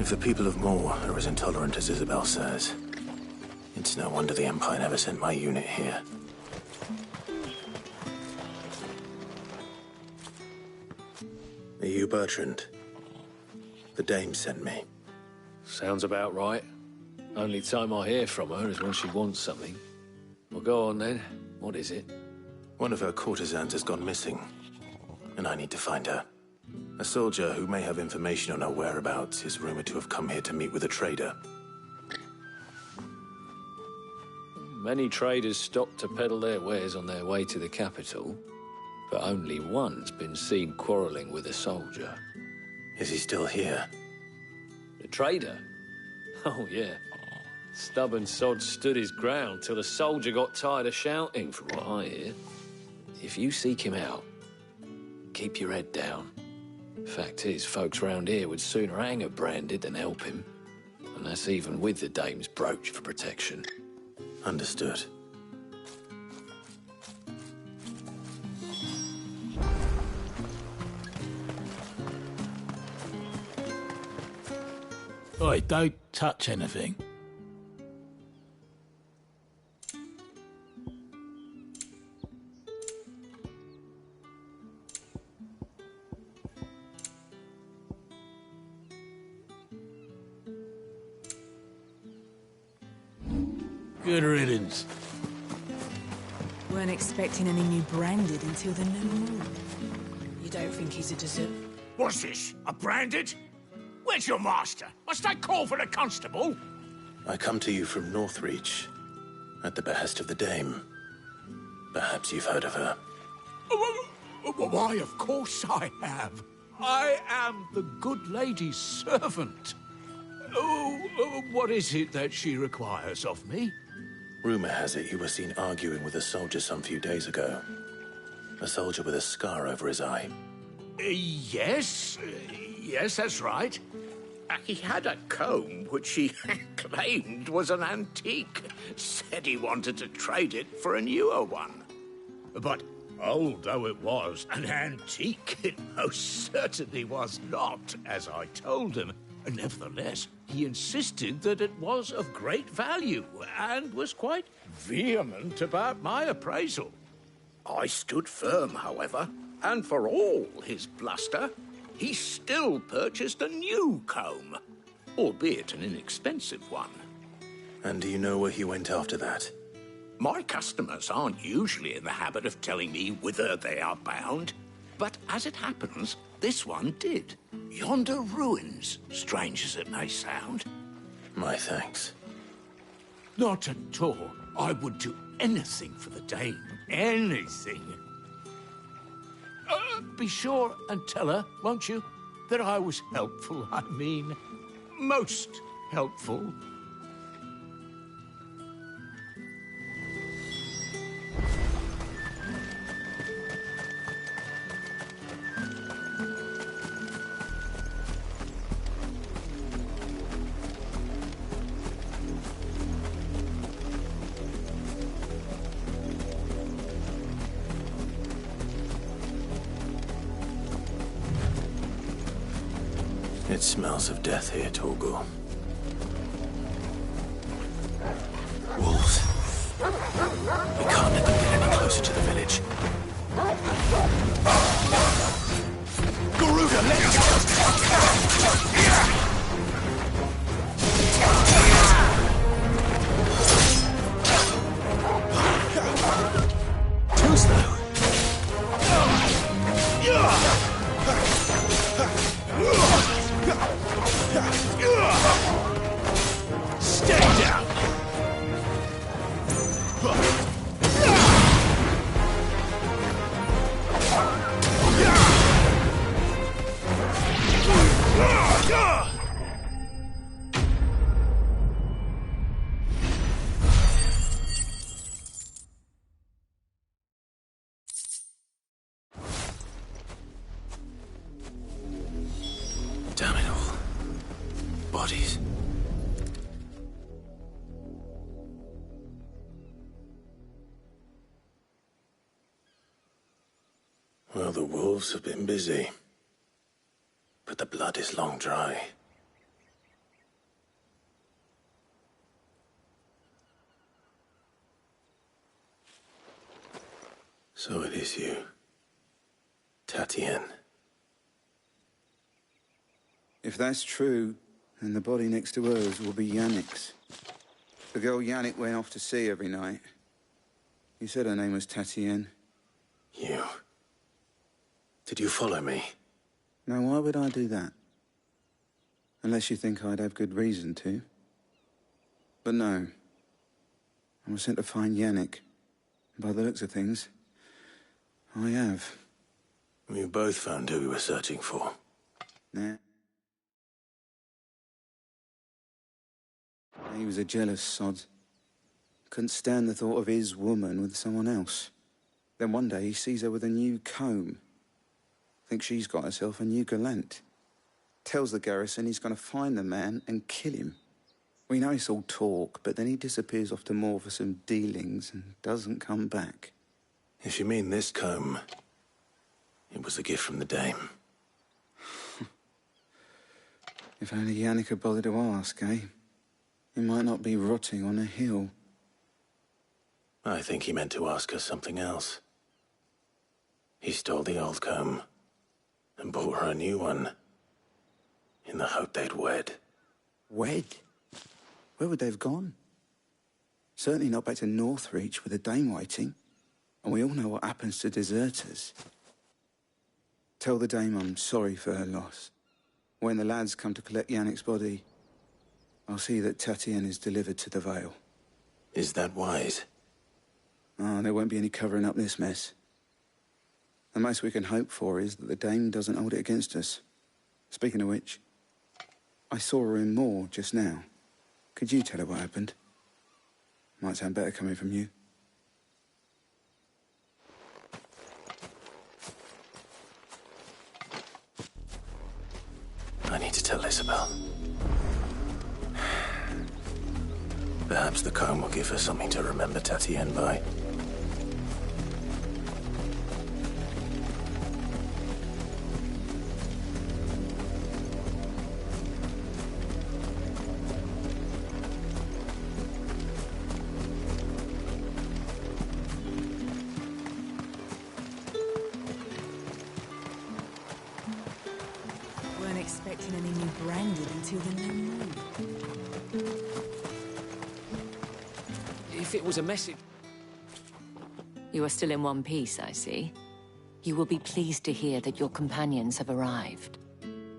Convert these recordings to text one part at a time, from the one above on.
If the people of Moor are as intolerant as Isabel says, it's no wonder the Empire never sent my unit here. Are you Bertrand? The dame sent me. Sounds about right. Only time I hear from her is when she wants something. Well, go on then. What is it? One of her courtesans has gone missing, and I need to find her. A soldier who may have information on her whereabouts is rumored to have come here to meet with a trader. Many traders stop to peddle their wares on their way to the capital, but only one's been seen quarrelling with a soldier. Is he still here? The trader? Oh, yeah. Stubborn sod stood his ground till the soldier got tired of shouting, from what I hear. If you seek him out, keep your head down. Fact is, folks round here would sooner hang a branded than help him. And that's even with the dame's brooch for protection. Understood. Oi, don't touch anything. Good riddance. Weren't expecting any new branded until the new moon. You don't think he's a dessert? What's this? A branded? Where's your master? Must I call for the constable? I come to you from Northreach, at the behest of the dame. Perhaps you've heard of her. Why, of course I have. I am the good lady's servant. What is it that she requires of me? Rumor has it you were seen arguing with a soldier some few days ago. A soldier with a scar over his eye. Yes, that's right. He had a comb which he claimed was an antique. Said he wanted to trade it for a newer one. But old though it was, an antique it most certainly was not, as I told him. Nevertheless, he insisted that it was of great value and was quite vehement about my appraisal. I stood firm, however, and for all his bluster, he still purchased a new comb, albeit an inexpensive one. And do you know where he went after that? My customers aren't usually in the habit of telling me whither they are bound, but as it happens, this one did. Yonder ruins, strange as it may sound. My thanks. Not at all. I would do anything for the dame. Anything. Be sure and tell her, won't you, that I was helpful. I mean, most helpful. It smells of death here, Torgal. Wolves. We can't let them get any closer to the village. Garuda, let's too slow. Stay down! Damn it all. Bodies. Well, the wolves have been busy. But the blood is long dry. So it is you, Tatienne. If that's true, then the body next to hers will be Yannick's. The girl Yannick went off to see every night. You said her name was Tatienne. You... Did you follow me? Now, why would I do that? Unless you think I'd have good reason to. But no. I was sent to find Yannick. By the looks of things, I have. We both found who we were searching for. Nah. He was a jealous sod. Couldn't stand the thought of his woman with someone else. Then one day he sees her with a new comb. Thinks she's got herself a new gallant. Tells the garrison he's going to find the man and kill him. We know it's all talk, but then he disappears off to Moor for some dealings and doesn't come back. If you mean this comb, it was a gift from the dame. If only Yannick had bothered to ask, eh? He might not be rotting on a hill. I think he meant to ask her something else. He stole the old comb and bought her a new one in the hope they'd wed. Wed? Where would they have gone? Certainly not back to Northreach with a dame waiting. And we all know what happens to deserters. Tell the dame I'm sorry for her loss. When the lads come to collect Yannick's body, I'll see that Tatienne is delivered to the Vale. Is that wise? Oh, there won't be any covering up this mess. The most we can hope for is that the dame doesn't hold it against us. Speaking of which, I saw her in Moor just now. Could you tell her what happened? Might sound better coming from you. I need to tell Isabel. Perhaps the comb will give her something to remember Tatienne by. Weren't expecting any new branded until the new moon. If it was a message... You are still in one piece, I see. You will be pleased to hear that your companions have arrived.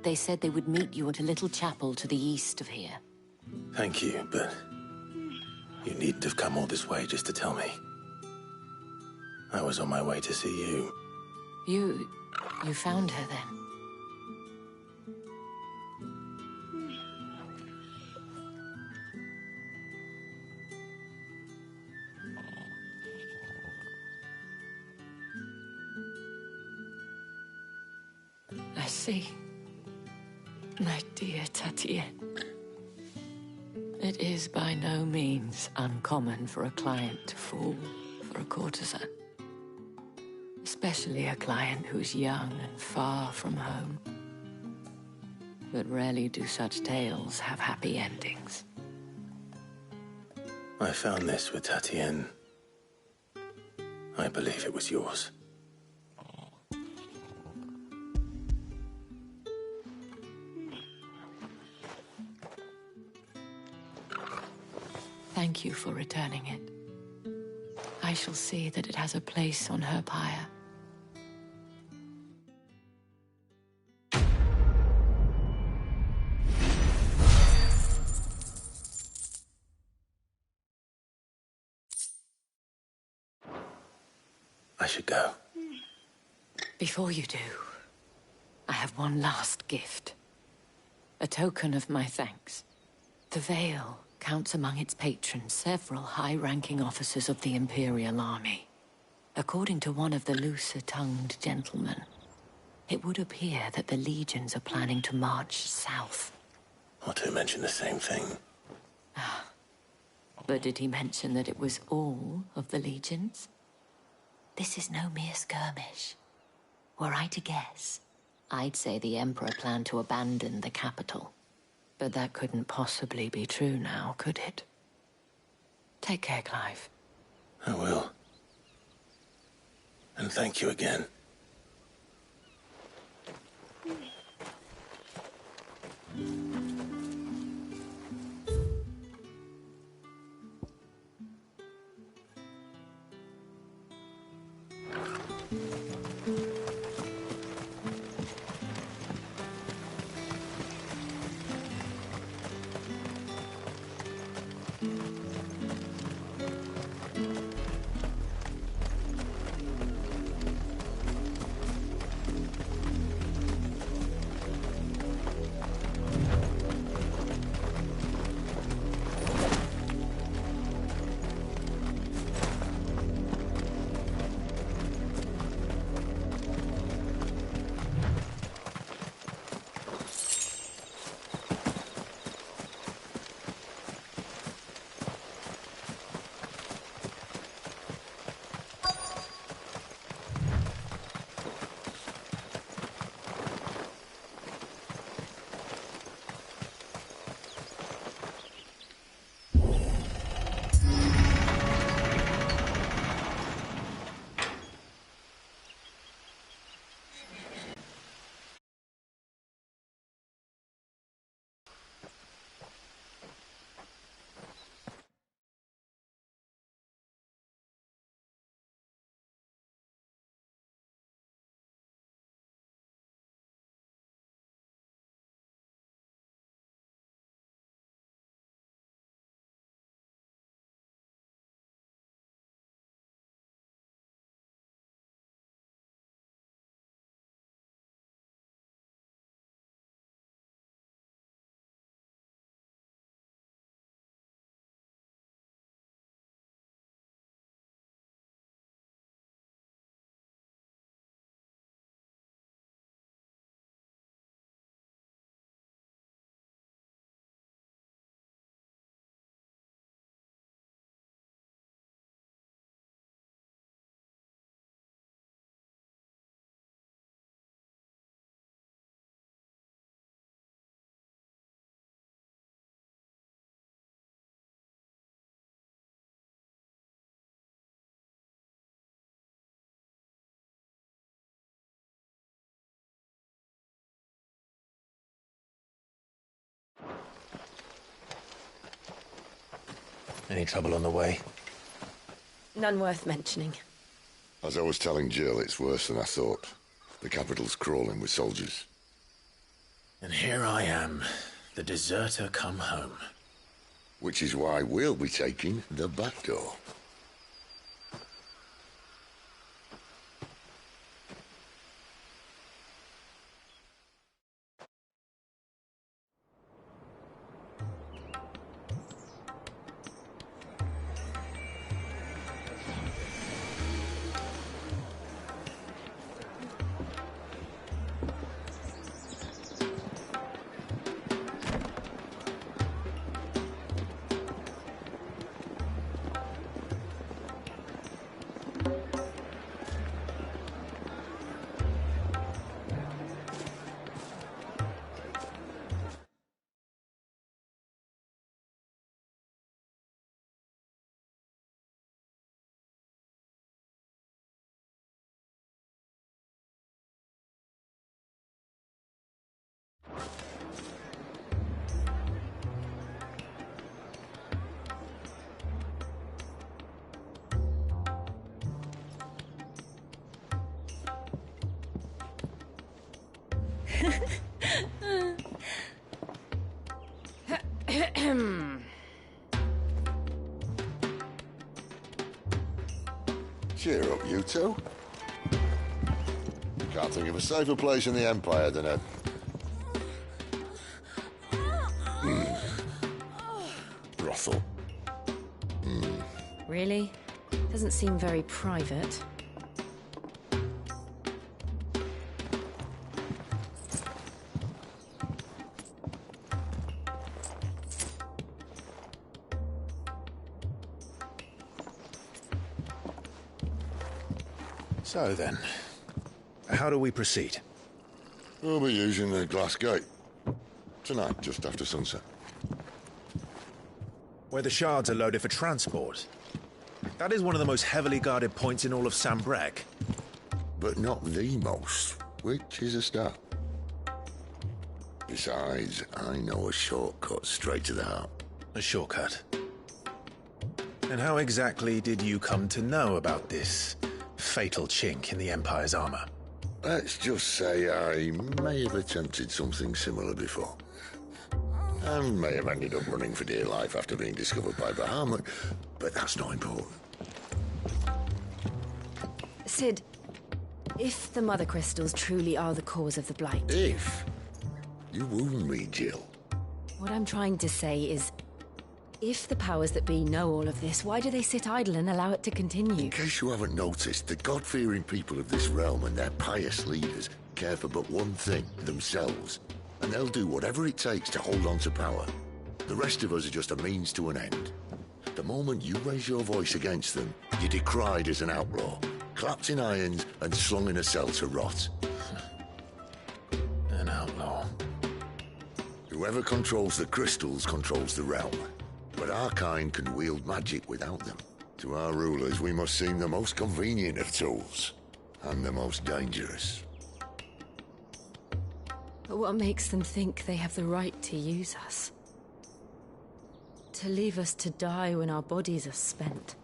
They said they would meet you at a little chapel to the east of here. Thank you, but you needn't have come all this way just to tell me. I was on my way to see you. You found her then? I see. My dear Tatienne. It is by no means uncommon for a client to fall for a courtesan. Especially a client who's young and far from home. But rarely do such tales have happy endings. I found this with Tatienne. I believe it was yours. Thank you for returning it. I shall see that it has a place on her pyre. I should go. Before you do, I have one last gift. A token of my thanks. The Vale counts among its patrons several high-ranking officers of the Imperial Army. According to one of the looser-tongued gentlemen, it would appear that the legions are planning to march south. Or to mention the same thing. But did he mention that it was all of the legions? This is no mere skirmish. Were I to guess, I'd say the Emperor planned to abandon the capital. But that couldn't possibly be true now, could it? Take care, Clive. I will. And thank you again. Any trouble on the way? None worth mentioning. As I was telling Jill, it's worse than I thought. The capital's crawling with soldiers. And here I am, the deserter come home. Which is why we'll be taking the back door. Cheer up, you two. Can't think of a safer place in the Empire than a... brothel. Really? Doesn't seem very private. So then, how do we proceed? We'll be using the glass gate. Tonight, just after sunset. Where the shards are loaded for transport. That is one of the most heavily guarded points in all of Sambrec. but not the most, which is a start. Besides, I know a shortcut straight to the heart. A shortcut? And how exactly did you come to know about this fatal chink in the Empire's armor? Let's just say I may have attempted something similar before. And may have ended up running for dear life after being discovered by Bahamut, but that's not important. Sid, if the Mother Crystals truly are the cause of the Blight... If? You wound me, Jill. What I'm trying to say is, if the powers that be know all of this, why do they sit idle and allow it to continue? In case you haven't noticed, the God-fearing people of this realm and their pious leaders care for but one thing, themselves. And they'll do whatever it takes to hold on to power. The rest of us are just a means to an end. The moment you raise your voice against them, you're decried as an outlaw, clapped in irons and slung in a cell to rot. An outlaw. Whoever controls the crystals controls the realm. But our kind can wield magic without them. To our rulers, we must seem the most convenient of tools, and the most dangerous. But what makes them think they have the right to use us? To leave us to die when our bodies are spent?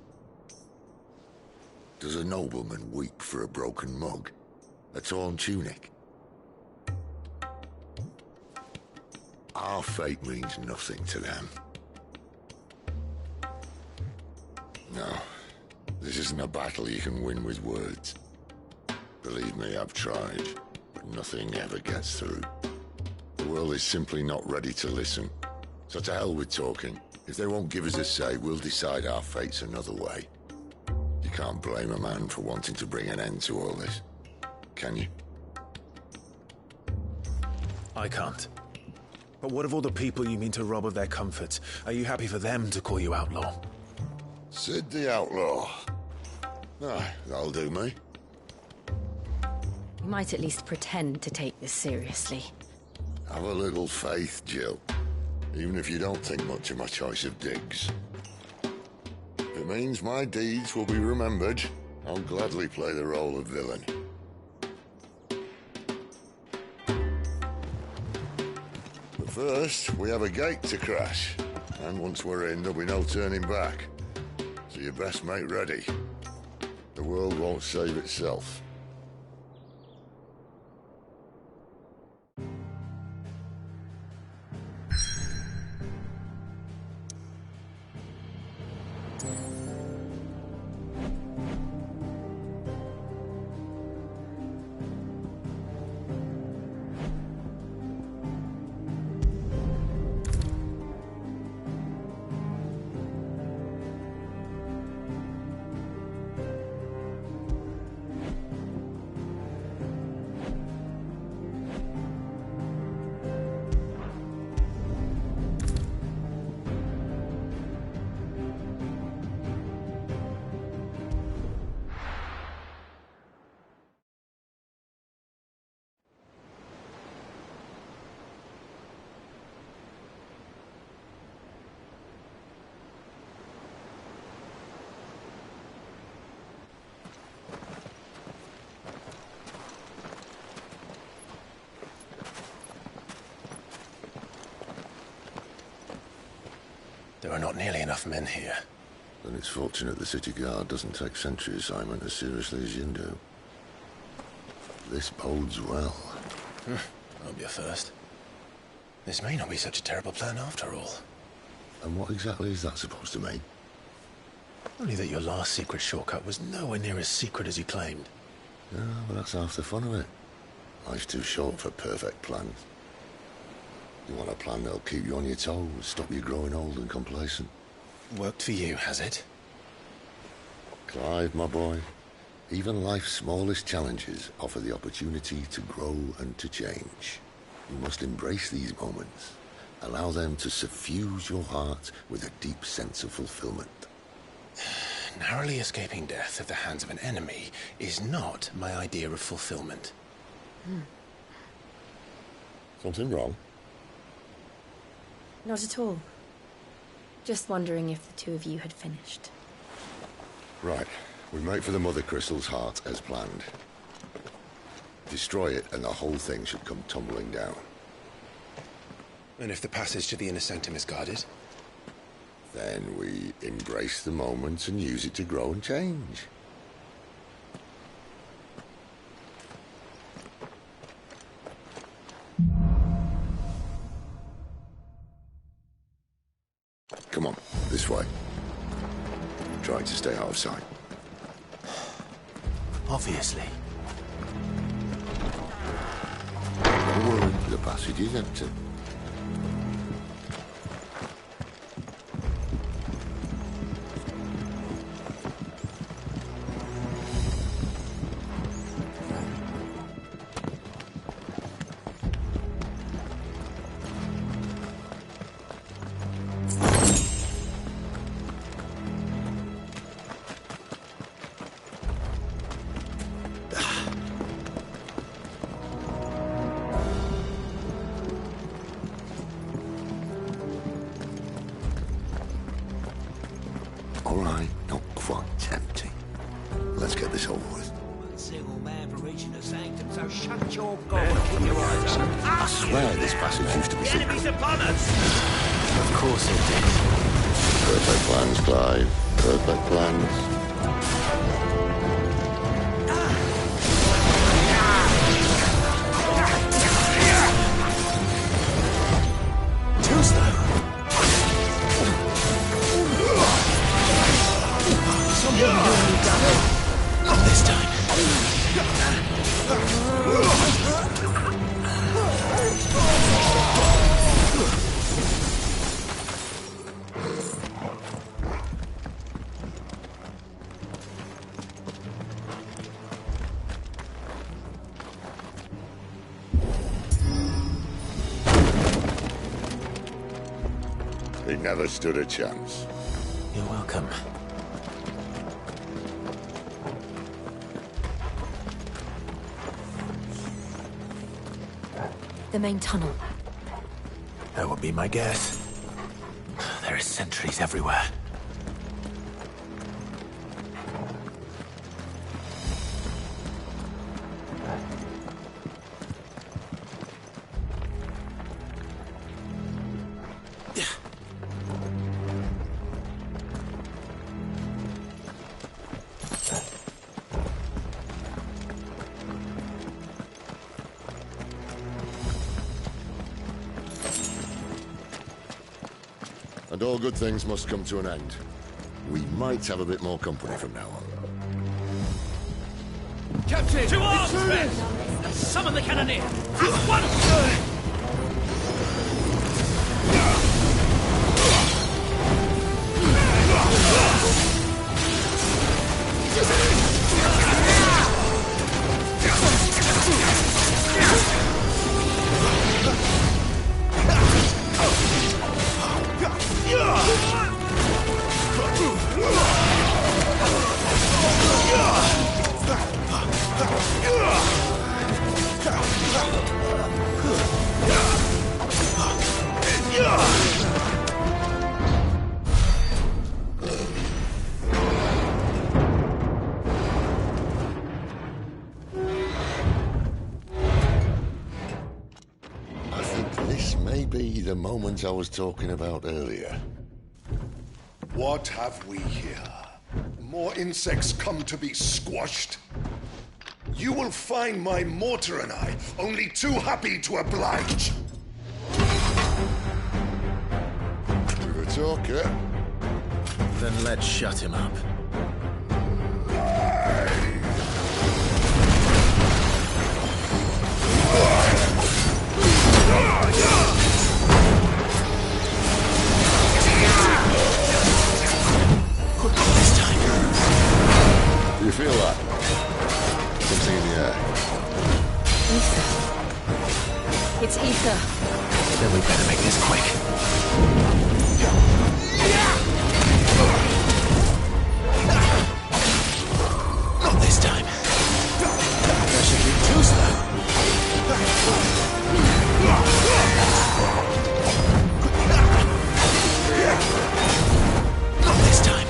Does a nobleman weep for a broken mug? A torn tunic? Our fate means nothing to them. No, this isn't a battle you can win with words. Believe me, I've tried, but nothing ever gets through. The world is simply not ready to listen. So to hell with talking. If they won't give us a say, we'll decide our fates another way. You can't blame a man for wanting to bring an end to all this, can you? I can't. But what of all the people you mean to rob of their comforts? Are you happy for them to call you outlaw? Sid the Outlaw. Ah, that'll do me. You might at least pretend to take this seriously. Have a little faith, Jill. Even if you don't think much of my choice of digs. If it means my deeds will be remembered, I'll gladly play the role of villain. But first, we have a gate to crash. And once we're in, there'll be no turning back. So you best make ready. The world won't save itself. There are not nearly enough men here. Then it's fortunate the city guard doesn't take sentry assignment as seriously as you do. This bodes well. Won't be a first. This may not be such a terrible plan after all. And what exactly is that supposed to mean? Only that your last secret shortcut was nowhere near as secret as you claimed. Yeah, but that's half the fun of it. Life's too short for perfect plans. You want a plan that'll keep you on your toes, stop you growing old and complacent. Worked for you, has it? Clive, my boy, even life's smallest challenges offer the opportunity to grow and to change. You must embrace these moments. Allow them to suffuse your heart with a deep sense of fulfillment. Narrowly escaping death at the hands of an enemy is not my idea of fulfillment. Something wrong? Not at all. Just wondering if the two of you had finished. Right. We make for the Mother Crystal's heart as planned. Destroy it, and the whole thing should come tumbling down. And if the passage to the inner sanctum is guarded? Then we embrace the moment and use it to grow and change. Come on, this way. Trying to stay out of sight. Obviously. Don't worry, the passage is empty. All right, not quite empty. Let's get this over with. One single man for reaching the sanctum, so shut your gob and keep your eyes open. I swear this passage used to be The secret. enemy's upon us! Of course it did. Perfect plans, Clive. Perfect plans. Too slow. Someone really done it. Not this time. He never stood a chance. You're welcome. The main tunnel. That would be my guess. There are sentries everywhere. And all good things must come to an end. We might have a bit more company from now on. Captain! To arms, men! And summon the cannoneer! At once! I think this may be the moment I was talking about earlier. What have we here? More insects come to be squashed? You will find my mortar and I only too happy to oblige. We've a talker. Then let's shut him up. This time. Do you feel that? Something in the air. Ether. It's ether. Then we better make this quick. Not this time. That should be too slow. Not this time.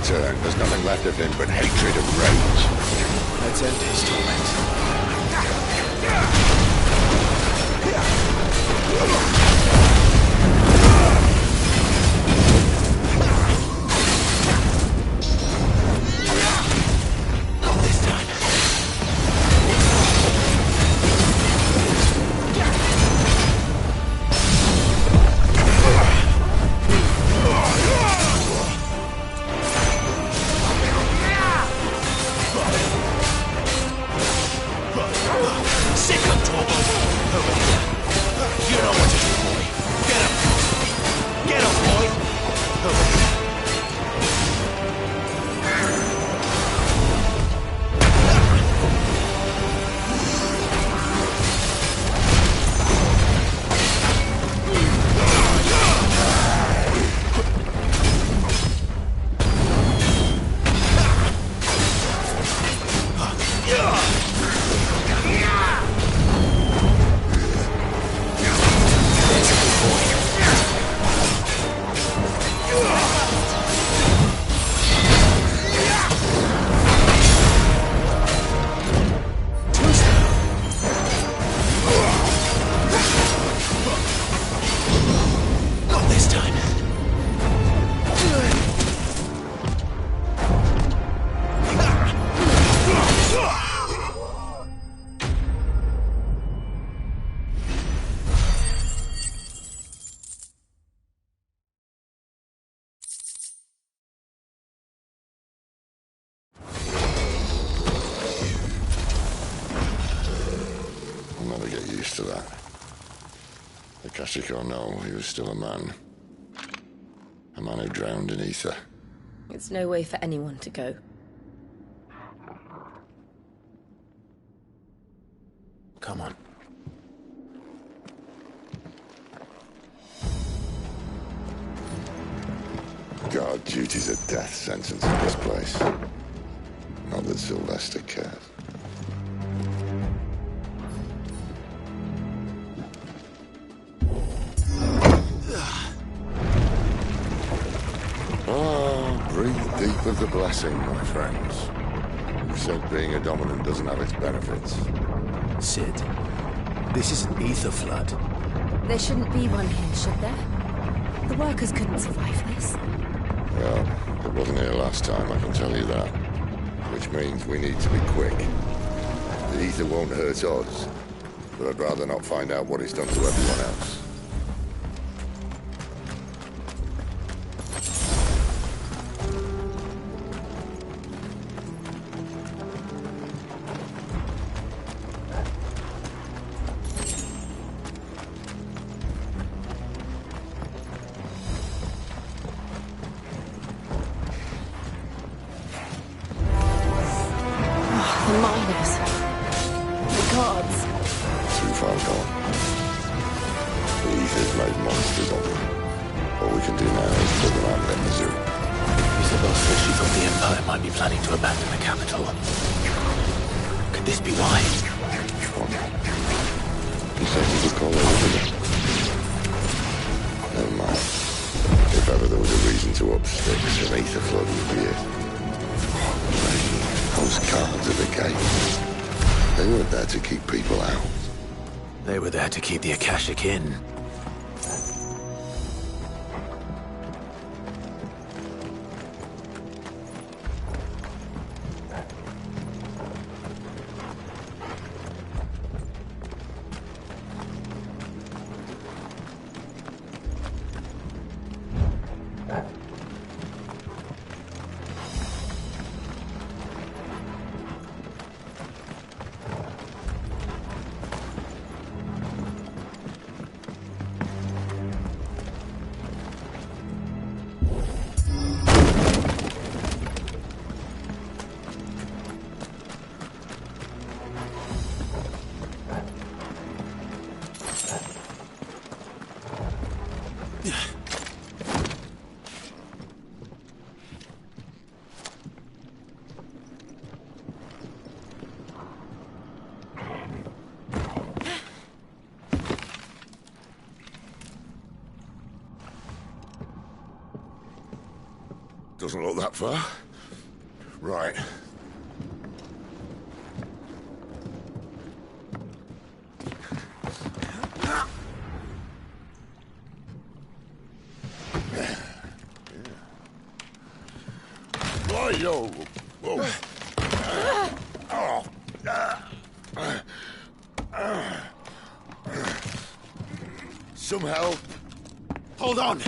return, there's nothing left of him but hatred and rage. Let's end his torment. To that. Akashic or no, he was still a man. A man who drowned in ether. It's no way for anyone to go. Come on. God, duty's a death sentence in this place. Not that Sylvester cares. Breathe deep of the blessing, my friends. You said being a dominant doesn't have its benefits. Sid, this is an ether flood. There shouldn't be one here, should there? The workers couldn't survive this. Well, it wasn't here last time, I can tell you that. Which means we need to be quick. The ether won't hurt us, but I'd rather not find out what it's done to everyone else. The miners. The gods. Too far gone. The ether's made monsters of them. All we can do now is put them out of misery. Isabel said she thought the Empire might be planning to abandon the capital. Could this be why? You said you could call over them. Never mind. If ever there was a reason to up sticks, an ether flood would be it. Those guards at the gate. They weren't there to keep people out. They were there to keep the Akashic in. Doesn't look that far. Right. Whoa, whoa. Some help. Hold on!